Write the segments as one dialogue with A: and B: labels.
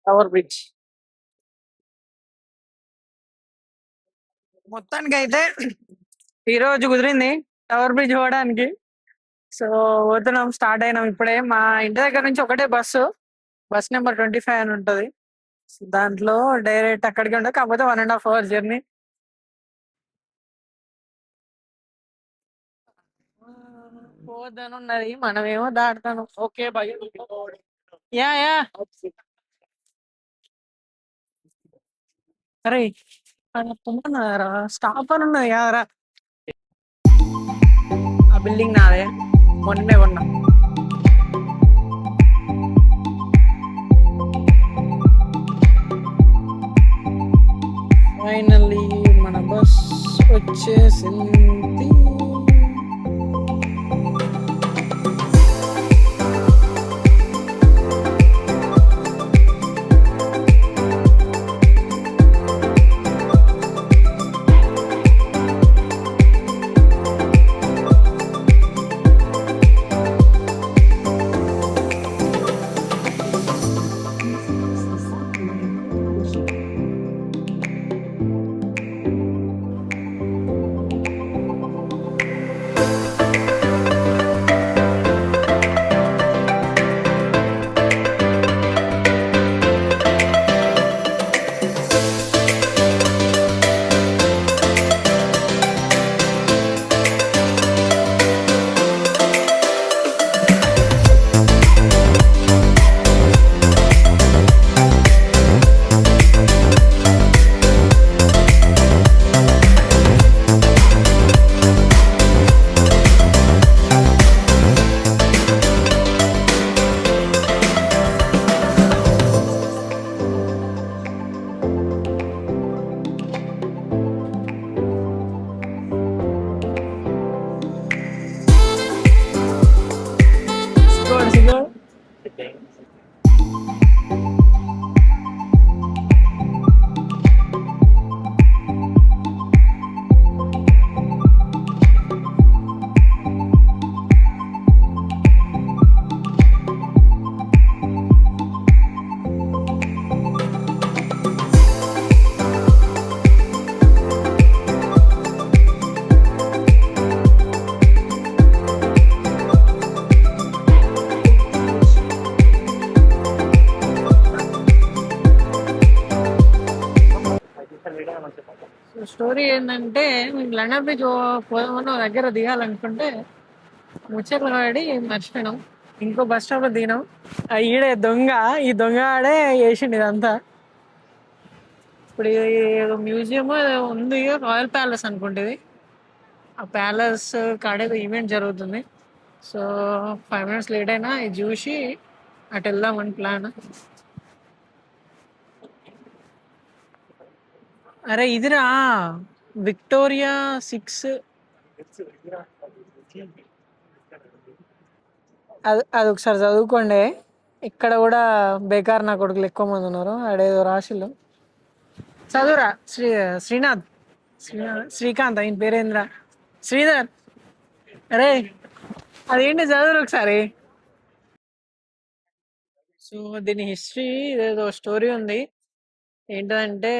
A: Tower bridge. మొత్తానికి అయితే ఈ రోజు కుదిరింది టవర్ బ్రిడ్జ్ పోవడానికి. సో పోతున్నాం, స్టార్ట్ అయినాం ఇప్పుడే. మా ఇంటి దగ్గర నుంచి ఒకటే బస్సు, బస్ నెంబర్ 25 అని ఉంటది. దాంట్లో డైరెక్ట్ అక్కడికి ఉంటుంది, కాకపోతే 1.5 hours జర్నీ. పోదని ఉన్నది, మనమేమో దాటుతాను. Okay bye. Yeah yeah. అరే స్టాప్ అని ఉన్నది కదరా. ఆ బిల్డింగ్ నాదే, మొన్నే కొన్నా. ఫైనల్లీ మన బస్ వచ్చేసింది. స్టోరీ ఏంటంటే, మేము లండన్ బ్రిడ్జ్ పోదామని దగ్గర దిగాలనుకుంటే ముచ్చట్లు పడి మర్చిపోయినాం. ఇంకో బస్ స్టాప్ లో దిగినాం. ఈడే దొంగ, ఈ దొంగ ఆడే చేసిండు ఇదంతా. ఇప్పుడు ఏదో మ్యూజియం ఉంది, రాయల్ ప్యాలెస్ అనుకుంటుంది. ఆ ప్యాలెస్ కాడే ఈవెంట్ జరుగుతుంది. సో 5 minutes లేట్ అయినా ఇది చూసి అటు వెళ్దామని ప్లాన్. అరే ఇదిరా విక్టోరియా 6. అది ఒకసారి చదువుకోండి. ఇక్కడ కూడా బేకార్ నా కొడుకులు ఎక్కువ మంది ఉన్నారు. ఆడేదో రాసిళ్ళు చదువురా. శ్రీనాథ్, శ్రీకాంత్, ఆయన పేరేంద్ర, శ్రీధర్. అరే అదేంటి చదువురు ఒకసారి. సో దీని హిస్టరీ ఇదేదో స్టోరీ ఉంది. ఏంటంటే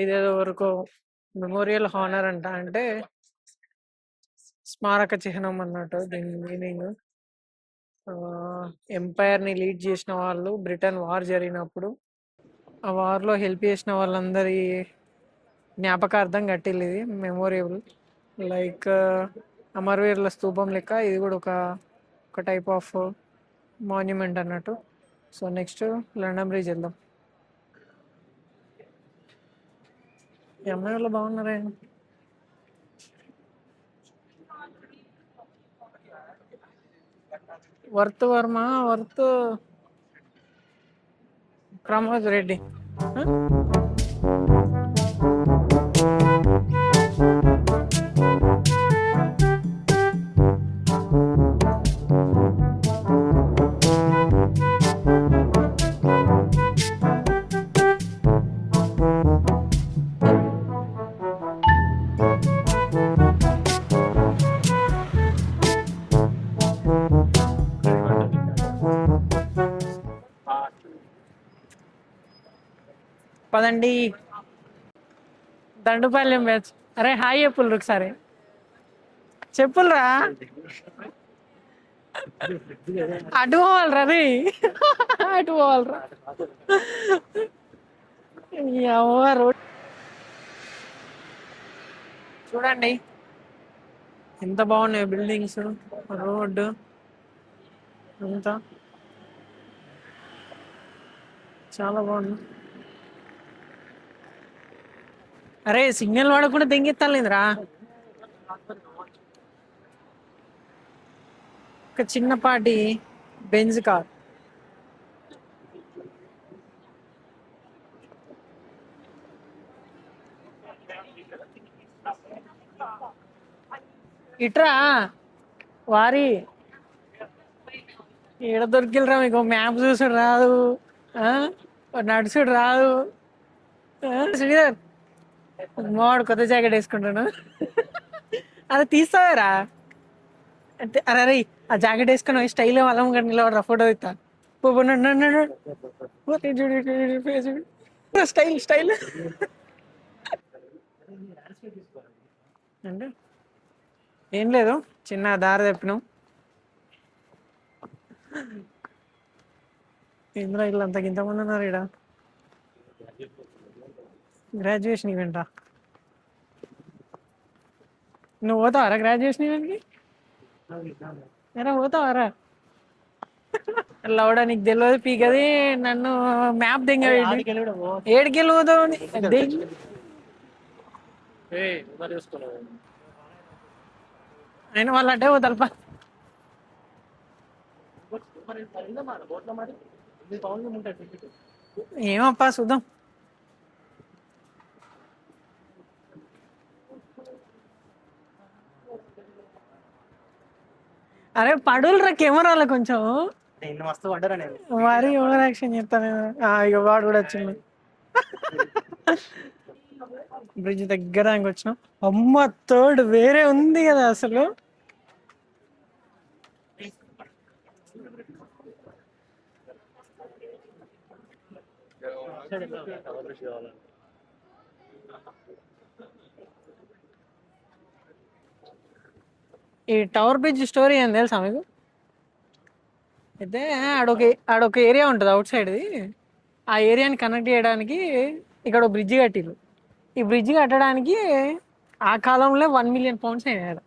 A: ఇదేదో వరకు మెమోరియల్ హానర్ అంట, అంటే స్మారక చిహ్నం అన్నట్టు దీని మీనింగ్. ఎంపైర్ ని లీడ్ చేసిన వాళ్ళు, బ్రిటన్ వార్ జరిగినప్పుడు ఆ వార్ లో హెల్ప్ చేసిన వాళ్ళందరి జ్ఞాపకార్థం కట్టిల్లు ఇది మెమోరియబుల్. లైక్ అమరవీరుల స్తూపం లెక్క ఇది కూడా ఒక టైప్ ఆఫ్ మాన్యుమెంట్ అన్నట్టు. సో నెక్స్ట్ లండన్ బ్రిడ్జ్ వెళ్దాం. ఈ అమ్మాయి వాళ్ళు బాగున్నారే. Worth Varma, worth Pramod Reddy. పదండి. దండుపాలెం బ్యాచ్. అరే హాయ్ చెప్పులు ఒకసారి. చెప్పులరా అటు పోవాలరా రే. అటు పోవాలరా. రోడ్ చూడండి ఎంత బాగున్నాయి బిల్డింగ్స్, రోడ్డు అంతా చాలా బాగుంది. అరే సిగ్నల్ వాడకుండా దెంగెత్తాలేదురా. ఒక చిన్నపాటి బెంజ్ కార్. ఇట్రా వారి ఏడ దొరికిలరా మీకు. మ్యాప్ చూసుడు రాదు, నడుచుడు రాదు. శ్రీధర్ మావాడు కొత్త జాకెట్ వేసుకుంటాను. అది తీస్తావేరా అంటే. అరే అరే ఆ జాకెట్ వేసుకుని స్టైల్ అలం గంట నిలబడరా ఫోటో ఇస్తా. స్టైల్ స్టైల్ అంటే ఏం లేదు, చిన్న దారి తెప్పినాం. ఇందులో ఇల్లు అంతకు ఇంతమంది ఉన్నారు ఇక్కడ. గ్రాడ్యుయేషన్ ఈవెంటా? నువ్వు పోతావారా గ్రాడ్యుయేషన్ ఈవెంట్కి? ఎరా పోతావారా? లౌడా నీకు తెలియదు పీకది. నన్ను మ్యాప్ దెంగ ఏడికెళ్ళి పోతావు? అయినా వాళ్ళు అంటే పోతారపా. ఏమప్పా చూద్దాం. అరే పడులరా కెమెరాలో కొంచెం. మరి ఓవర్ యాక్షన్ చెప్తాను. ఇక వాడు కూడా వచ్చింది. బ్రిడ్జ్ దగ్గర వచ్చినాం. అమ్మ థర్డ్ వేరే ఉంది కదా అసలు. ఈ టవర్ బ్రిడ్జ్ స్టోరీ ఏం తెలుసా మీకు? అయితే ఆడొక ఏరియా ఉంటుంది అవుట్ సైడ్ది. ఆ ఏరియాని కనెక్ట్ చేయడానికి ఇక్కడ బ్రిడ్జ్ కట్టిరు. ఈ బ్రిడ్జ్ కట్టడానికి ఆ కాలంలో 1 million pounds అయినాయి.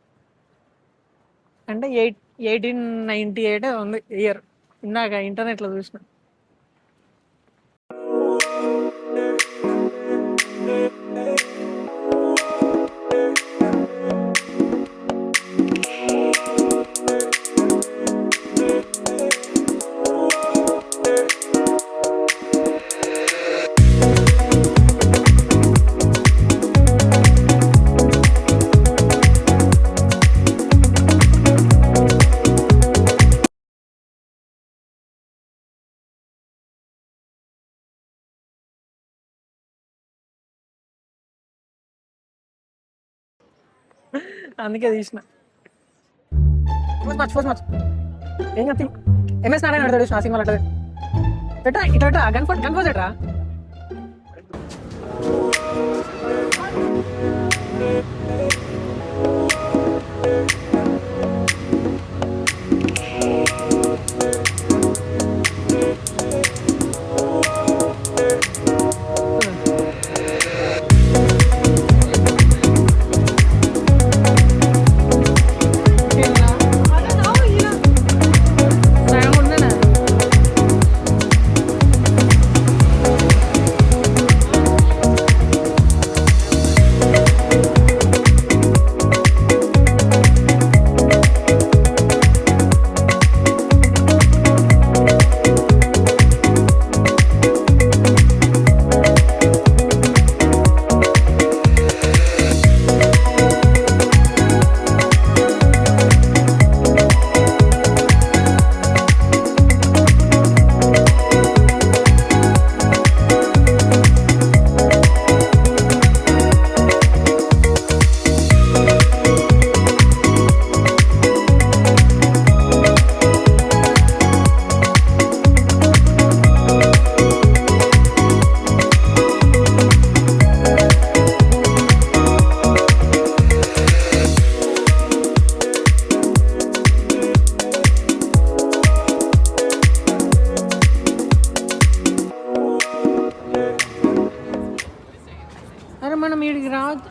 A: అంటే 1898 ఉంది ఇయర్. ఇందాక ఇంటర్నెట్లో చూసిన. అందుకే తీసిన. ఏం చెప్తాయి ఎంఎస్ నారాయణ అడతాడు ఆ సినిమాలు అట్లా పెట్టా. ఇట్లా కన్ఫర్జ్ ఎట్రా.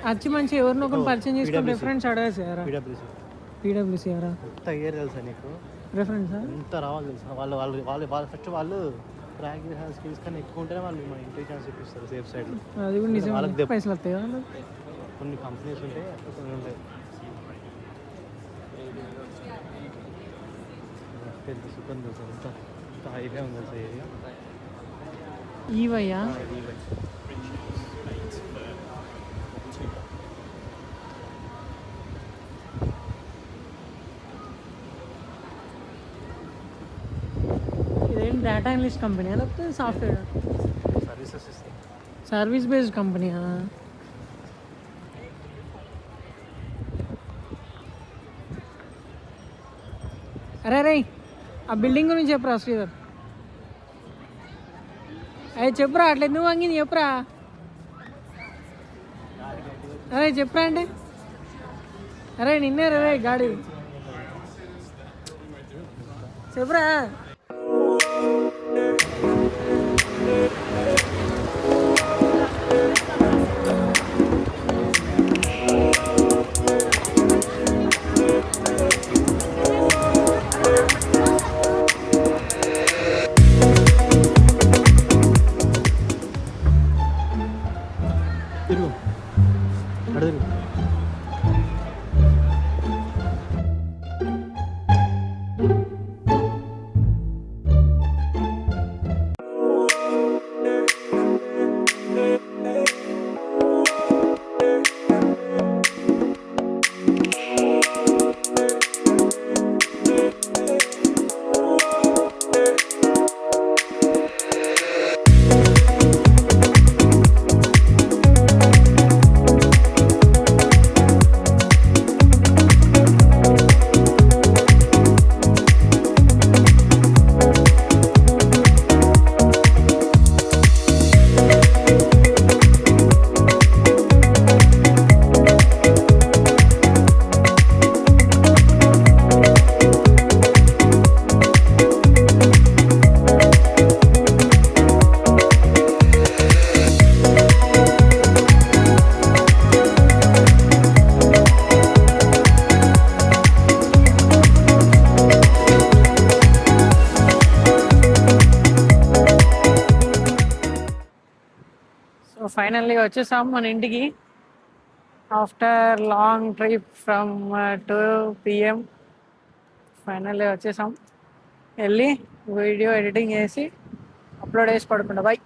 A: వచ్చి మంచి ఎవరినో ఒకరిని పరిచయం చేసుకొని రిఫరెన్స్ అడగచ్చు కదా. పీడబ్ల్యూసీ ఎవరా
B: ఎంత ఇయర్ తెలుసా నీకు
A: రిఫరెన్సా?
B: ఎంత రావాలి తెలుసా వాళ్ళు వాళ్ళు వాళ్ళు వాళ్ళు ఫస్ట్ వాళ్ళు ప్రాక్టీస్ స్కిల్స్ కన్నా ఎక్కువ ఉంటేనే వాళ్ళు మన ఇంటెలిజెన్స్ చూపిస్తారు సేఫ్ సైడ్.
A: అది కూడా నిజం.
B: వాళ్ళకి
A: పైసలు వస్తాయి కదా.
B: కొన్ని కంపెనీస్ ఉంటాయి కొన్ని ఉంటాయి. పెద్ద సుఖం తెలుసా ఎంత ఎంత హైవే ఉంది తెలుసా ఏరియా
A: ఈవయ్యా. ఇదేంటి డేటా అనలిస్ట్ కంపెనీ లేకపోతే సాఫ్ట్వేర్
B: సర్వీసెస్ ఇస్తాయి.
A: సర్వీస్ బేస్డ్ కంపెనీయా? అరే రే ఆ బిల్డింగ్ గురించి చెప్పురా శ్రీధర్. అదే చెప్పురా, అట్లా ఎందుకు వంగింది చెప్పురా. అరే చెప్పురా అంటే అరే నిన్నే రే గాడి చెప్పురా.
B: తిరుగు అడుగు.
A: సో ఫైనల్లీ వచ్చేసాం మన ఇంటికి after long trip from 2 PM. Finally వచ్చేసాం. వెళ్ళి వీడియో ఎడిటింగ్ చేసి అప్లోడ్ చేసి పడుకుంటా. బాయ్.